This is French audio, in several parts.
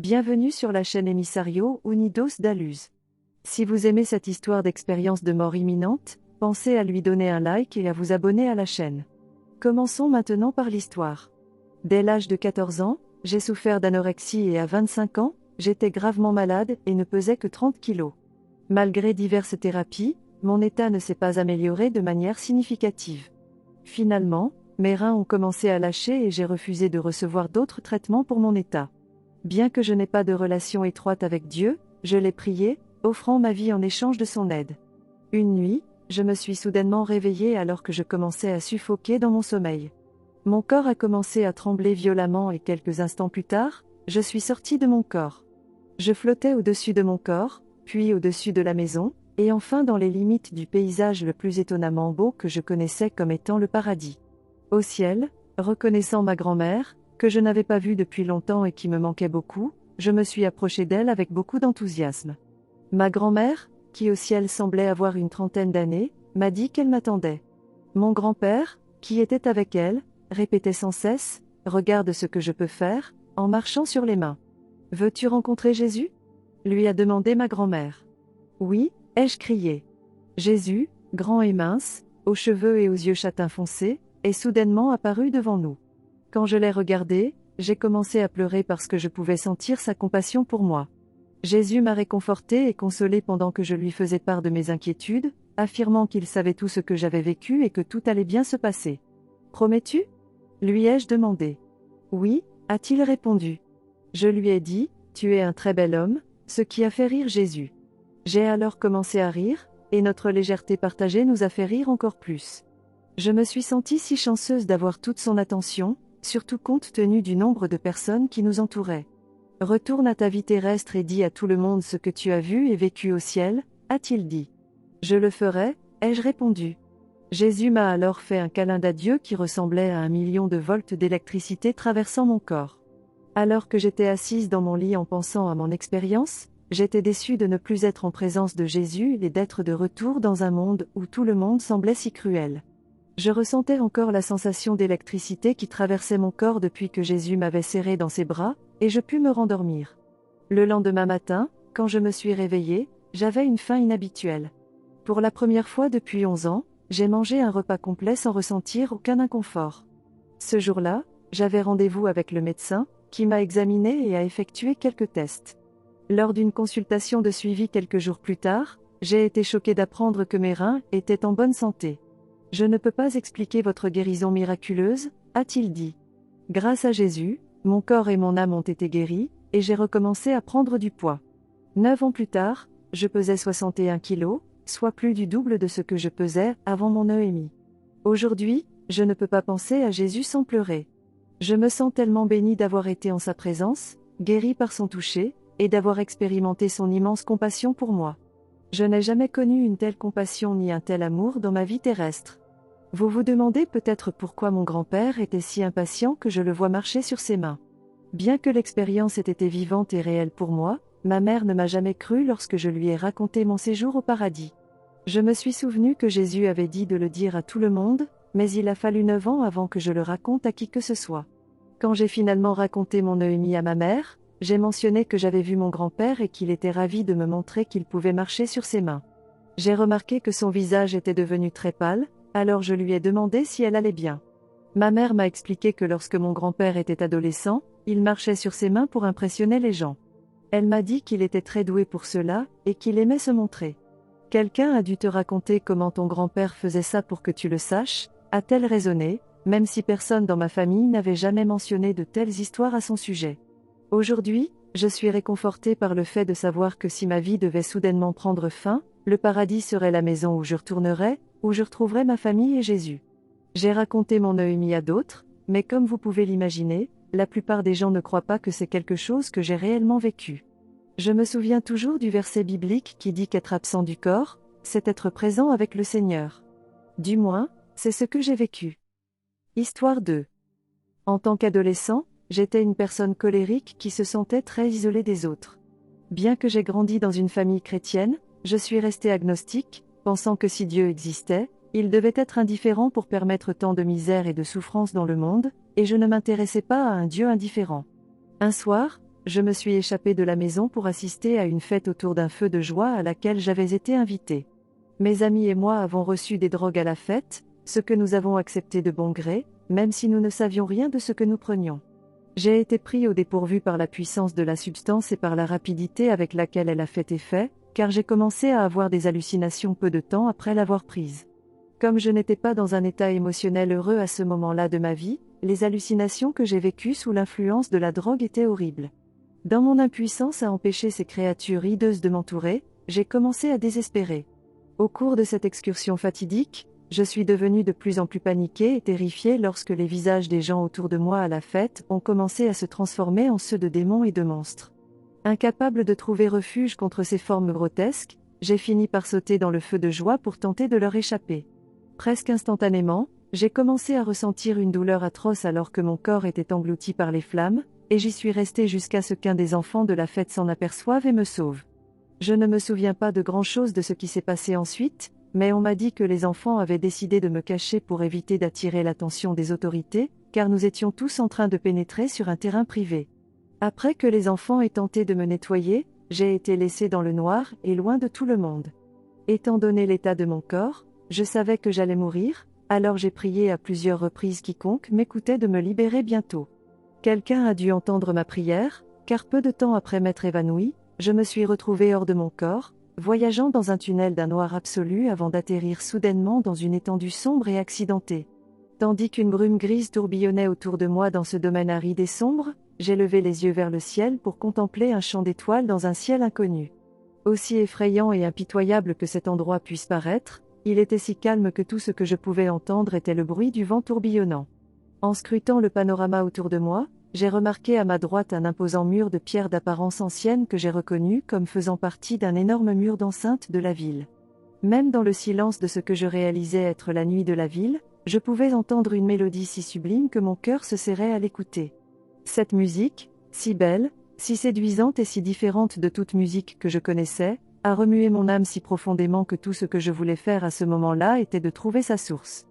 Bienvenue sur la chaîne Emissario Unidos da Luz. Si vous aimez cette histoire d'expérience de mort imminente, pensez à lui donner un like et à vous abonner à la chaîne. Commençons maintenant par l'histoire. Dès l'âge de 14 ans, j'ai souffert d'anorexie et à 25 ans, j'étais gravement malade et ne pesais que 30 kilos. Malgré diverses thérapies, mon état ne s'est pas amélioré de manière significative. Finalement, mes reins ont commencé à lâcher et j'ai refusé de recevoir d'autres traitements pour mon état. Bien que je n'ai pas de relation étroite avec Dieu, je l'ai prié, offrant ma vie en échange de son aide. Une nuit, je me suis soudainement réveillée alors que je commençais à suffoquer dans mon sommeil. Mon corps a commencé à trembler violemment et quelques instants plus tard, je suis sortie de mon corps. Je flottais au-dessus de mon corps, puis au-dessus de la maison, et enfin dans les limites du paysage le plus étonnamment beau que je connaissais comme étant le paradis. Au ciel, reconnaissant ma grand-mère, que je n'avais pas vue depuis longtemps et qui me manquait beaucoup, je me suis approchée d'elle avec beaucoup d'enthousiasme. Ma grand-mère, qui au ciel semblait avoir une trentaine d'années, m'a dit qu'elle m'attendait. Mon grand-père, qui était avec elle, répétait sans cesse, « Regarde ce que je peux faire », en marchant sur les mains. « Veux-tu rencontrer Jésus ?» lui a demandé ma grand-mère. « Oui », ai-je crié. Jésus, grand et mince, aux cheveux et aux yeux châtain foncé, est soudainement apparu devant nous. Quand je l'ai regardé, j'ai commencé à pleurer parce que je pouvais sentir sa compassion pour moi. Jésus m'a réconforté et consolé pendant que je lui faisais part de mes inquiétudes, affirmant qu'il savait tout ce que j'avais vécu et que tout allait bien se passer. « Promets-tu » lui ai-je demandé. « Oui » a-t-il répondu. Je lui ai dit, « Tu es un très bel homme », ce qui a fait rire Jésus. J'ai alors commencé à rire, et notre légèreté partagée nous a fait rire encore plus. Je me suis sentie si chanceuse d'avoir toute son attention, surtout compte tenu du nombre de personnes qui nous entouraient. « Retourne à ta vie terrestre et dis à tout le monde ce que tu as vu et vécu au ciel », a-t-il dit. « Je le ferai », ai-je répondu. Jésus m'a alors fait un câlin d'adieu qui ressemblait à 1 million de volts d'électricité traversant mon corps. Alors que j'étais assise dans mon lit en pensant à mon expérience, j'étais déçue de ne plus être en présence de Jésus et d'être de retour dans un monde où tout le monde semblait si cruel. Je ressentais encore la sensation d'électricité qui traversait mon corps depuis que Jésus m'avait serré dans ses bras, et je pus me rendormir. Le lendemain matin, quand je me suis réveillée, j'avais une faim inhabituelle. Pour la première fois depuis 11 ans, j'ai mangé un repas complet sans ressentir aucun inconfort. Ce jour-là, j'avais rendez-vous avec le médecin, qui m'a examiné et a effectué quelques tests. Lors d'une consultation de suivi quelques jours plus tard, j'ai été choquée d'apprendre que mes reins étaient en bonne santé. « Je ne peux pas expliquer votre guérison miraculeuse », a-t-il dit. Grâce à Jésus, mon corps et mon âme ont été guéris, et j'ai recommencé à prendre du poids. 9 ans plus tard, je pesais 61 kilos, soit plus du double de ce que je pesais avant mon EMI. Aujourd'hui, je ne peux pas penser à Jésus sans pleurer. Je me sens tellement bénie d'avoir été en sa présence, guérie par son toucher, et d'avoir expérimenté son immense compassion pour moi. Je n'ai jamais connu une telle compassion ni un tel amour dans ma vie terrestre. Vous vous demandez peut-être pourquoi mon grand-père était si impatient que je le vois marcher sur ses mains. Bien que l'expérience ait été vivante et réelle pour moi, ma mère ne m'a jamais cru lorsque je lui ai raconté mon séjour au paradis. Je me suis souvenu que Jésus avait dit de le dire à tout le monde, mais il a fallu 9 ans avant que je le raconte à qui que ce soit. Quand j'ai finalement raconté mon EMI à ma mère, j'ai mentionné que j'avais vu mon grand-père et qu'il était ravi de me montrer qu'il pouvait marcher sur ses mains. J'ai remarqué que son visage était devenu très pâle, alors je lui ai demandé si elle allait bien. Ma mère m'a expliqué que lorsque mon grand-père était adolescent, il marchait sur ses mains pour impressionner les gens. Elle m'a dit qu'il était très doué pour cela, et qu'il aimait se montrer. « Quelqu'un a dû te raconter comment ton grand-père faisait ça pour que tu le saches », a-t-elle raisonné, même si personne dans ma famille n'avait jamais mentionné de telles histoires à son sujet. Aujourd'hui, je suis réconfortée par le fait de savoir que si ma vie devait soudainement prendre fin, le paradis serait la maison où je retournerais, où je retrouverais ma famille et Jésus. J'ai raconté mon EMI à d'autres, mais comme vous pouvez l'imaginer, la plupart des gens ne croient pas que c'est quelque chose que j'ai réellement vécu. Je me souviens toujours du verset biblique qui dit qu'être absent du corps, c'est être présent avec le Seigneur. Du moins, c'est ce que j'ai vécu. Histoire 2. En tant qu'adolescent, j'étais une personne colérique qui se sentait très isolée des autres. Bien que j'ai grandi dans une famille chrétienne, je suis restée agnostique, pensant que si Dieu existait, il devait être indifférent pour permettre tant de misère et de souffrance dans le monde, et je ne m'intéressais pas à un Dieu indifférent. Un soir, Je me suis échappée de la maison pour assister à une fête autour d'un feu de joie à laquelle j'avais été invitée. Mes amis et moi avons reçu des drogues à la fête, ce que nous avons accepté de bon gré, même si nous ne savions rien de ce que nous prenions. J'ai été pris au dépourvu par la puissance de la substance et par la rapidité avec laquelle elle a fait effet, car j'ai commencé à avoir des hallucinations peu de temps après l'avoir prise. Comme je n'étais pas dans un état émotionnel heureux à ce moment-là de ma vie, les hallucinations que j'ai vécues sous l'influence de la drogue étaient horribles. Dans mon impuissance à empêcher ces créatures hideuses de m'entourer, j'ai commencé à désespérer. Au cours de cette excursion fatidique, je suis devenue de plus en plus paniquée et terrifiée lorsque les visages des gens autour de moi à la fête ont commencé à se transformer en ceux de démons et de monstres. Incapable de trouver refuge contre ces formes grotesques, j'ai fini par sauter dans le feu de joie pour tenter de leur échapper. Presque instantanément, j'ai commencé à ressentir une douleur atroce alors que mon corps était englouti par les flammes, et j'y suis restée jusqu'à ce qu'un des enfants de la fête s'en aperçoive et me sauve. Je ne me souviens pas de grand-chose de ce qui s'est passé ensuite, mais on m'a dit que les enfants avaient décidé de me cacher pour éviter d'attirer l'attention des autorités, car nous étions tous en train de pénétrer sur un terrain privé. Après que les enfants aient tenté de me nettoyer, j'ai été laissée dans le noir et loin de tout le monde. Étant donné l'état de mon corps, je savais que j'allais mourir, alors j'ai prié à plusieurs reprises quiconque m'écoutait de me libérer bientôt. Quelqu'un a dû entendre ma prière, car peu de temps après m'être évanouie, je me suis retrouvée hors de mon corps, voyageant dans un tunnel d'un noir absolu avant d'atterrir soudainement dans une étendue sombre et accidentée. Tandis qu'une brume grise tourbillonnait autour de moi dans ce domaine aride et sombre, j'ai levé les yeux vers le ciel pour contempler un champ d'étoiles dans un ciel inconnu. Aussi effrayant et impitoyable que cet endroit puisse paraître, il était si calme que tout ce que je pouvais entendre était le bruit du vent tourbillonnant. En scrutant le panorama autour de moi, j'ai remarqué à ma droite un imposant mur de pierre d'apparence ancienne que j'ai reconnu comme faisant partie d'un énorme mur d'enceinte de la ville. Même dans le silence de ce que je réalisais être la nuit de la ville, je pouvais entendre une mélodie si sublime que mon cœur se serrait à l'écouter. Cette musique, si belle, si séduisante et si différente de toute musique que je connaissais, a remué mon âme si profondément que tout ce que je voulais faire à ce moment-là était de trouver sa source.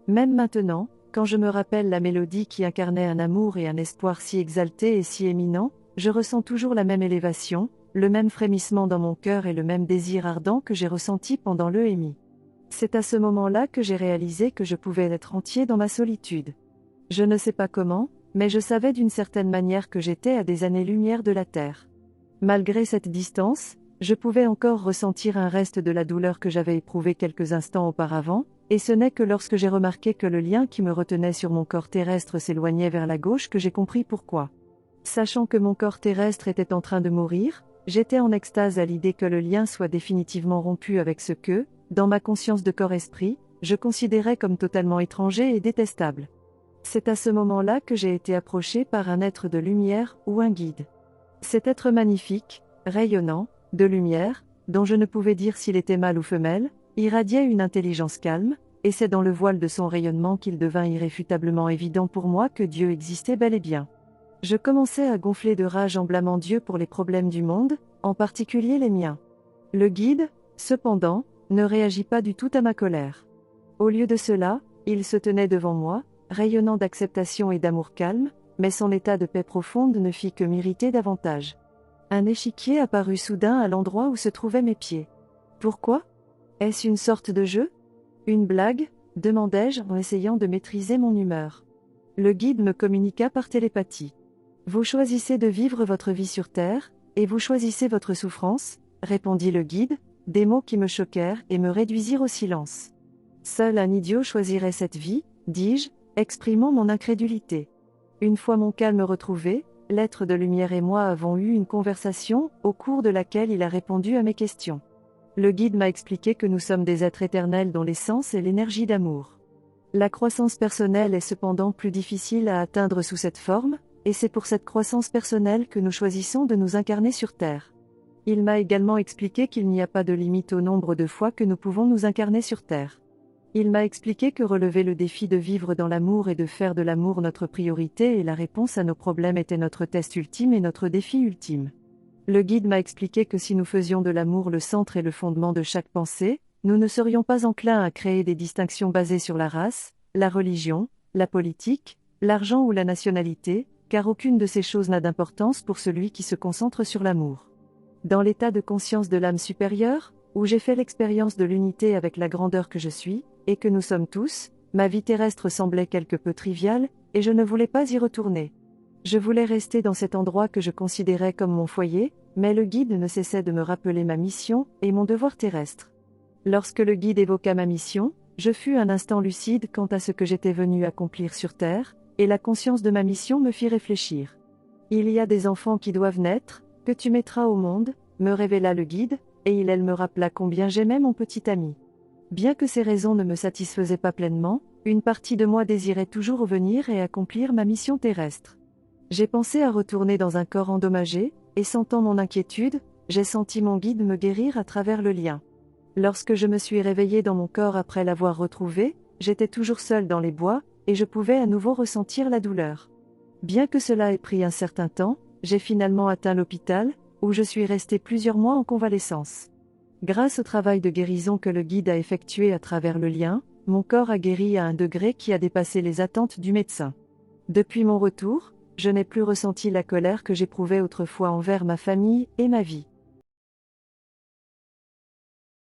Même maintenant, quand je me rappelle la mélodie qui incarnait un amour et un espoir si exaltés et si éminents, je ressens toujours la même élévation, le même frémissement dans mon cœur et le même désir ardent que j'ai ressenti pendant l'EMI. C'est à ce moment-là que j'ai réalisé que je pouvais être entier dans ma solitude. Je ne sais pas comment, mais je savais d'une certaine manière que j'étais à des années-lumière de la Terre. Malgré cette distance, je pouvais encore ressentir un reste de la douleur que j'avais éprouvée quelques instants auparavant, et ce n'est que lorsque j'ai remarqué que le lien qui me retenait sur mon corps terrestre s'éloignait vers la gauche que j'ai compris pourquoi. Sachant que mon corps terrestre était en train de mourir, j'étais en extase à l'idée que le lien soit définitivement rompu avec ce que, dans ma conscience de corps-esprit, je considérais comme totalement étranger et détestable. C'est à ce moment-là que j'ai été approché par un être de lumière ou un guide. Cet être magnifique, rayonnant, de lumière, dont je ne pouvais dire s'il était mâle ou femelle, irradiait une intelligence calme, et c'est dans le voile de son rayonnement qu'il devint irréfutablement évident pour moi que Dieu existait bel et bien. Je commençais à gonfler de rage en blâmant Dieu pour les problèmes du monde, en particulier les miens. Le guide, cependant, ne réagit pas du tout à ma colère. Au lieu de cela, il se tenait devant moi, rayonnant d'acceptation et d'amour calme, mais son état de paix profonde ne fit que m'irriter davantage. Un échiquier apparut soudain à l'endroit où se trouvaient mes pieds. Pourquoi ? Est-ce une sorte de jeu ? Une blague ? Demandai-je en essayant de maîtriser mon humeur. Le guide me communiqua par télépathie. Vous choisissez de vivre votre vie sur Terre, et vous choisissez votre souffrance, répondit le guide, des mots qui me choquèrent et me réduisirent au silence. Seul un idiot choisirait cette vie, dis-je, exprimant mon incrédulité. Une fois mon calme retrouvé, l'être de lumière et moi avons eu une conversation, au cours de laquelle il a répondu à mes questions. Le guide m'a expliqué que nous sommes des êtres éternels dont l'essence est l'énergie d'amour. La croissance personnelle est cependant plus difficile à atteindre sous cette forme, et c'est pour cette croissance personnelle que nous choisissons de nous incarner sur Terre. Il m'a également expliqué qu'il n'y a pas de limite au nombre de fois que nous pouvons nous incarner sur Terre. Il m'a expliqué que relever le défi de vivre dans l'amour et de faire de l'amour notre priorité et la réponse à nos problèmes était notre test ultime et notre défi ultime. Le guide m'a expliqué que si nous faisions de l'amour le centre et le fondement de chaque pensée, nous ne serions pas enclins à créer des distinctions basées sur la race, la religion, la politique, l'argent ou la nationalité, car aucune de ces choses n'a d'importance pour celui qui se concentre sur l'amour. Dans l'état de conscience de l'âme supérieure, où j'ai fait l'expérience de l'unité avec la grandeur que je suis, et que nous sommes tous, ma vie terrestre semblait quelque peu triviale, et je ne voulais pas y retourner. Je voulais rester dans cet endroit que je considérais comme mon foyer, mais le guide ne cessait de me rappeler ma mission et mon devoir terrestre. Lorsque le guide évoqua ma mission, je fus un instant lucide quant à ce que j'étais venu accomplir sur Terre, et la conscience de ma mission me fit réfléchir. Il y a des enfants qui doivent naître, que tu mettras au monde, me révéla le guide, et elle me rappela combien j'aimais mon petit ami. Bien que ces raisons ne me satisfaisaient pas pleinement, une partie de moi désirait toujours revenir et accomplir ma mission terrestre. J'ai pensé à retourner dans un corps endommagé, et sentant mon inquiétude, j'ai senti mon guide me guérir à travers le lien. Lorsque je me suis réveillé dans mon corps après l'avoir retrouvé, j'étais toujours seul dans les bois, et je pouvais à nouveau ressentir la douleur. Bien que cela ait pris un certain temps, j'ai finalement atteint l'hôpital, où je suis resté plusieurs mois en convalescence. Grâce au travail de guérison que le guide a effectué à travers le lien, mon corps a guéri à un degré qui a dépassé les attentes du médecin. Depuis mon retour, je n'ai plus ressenti la colère que j'éprouvais autrefois envers ma famille et ma vie.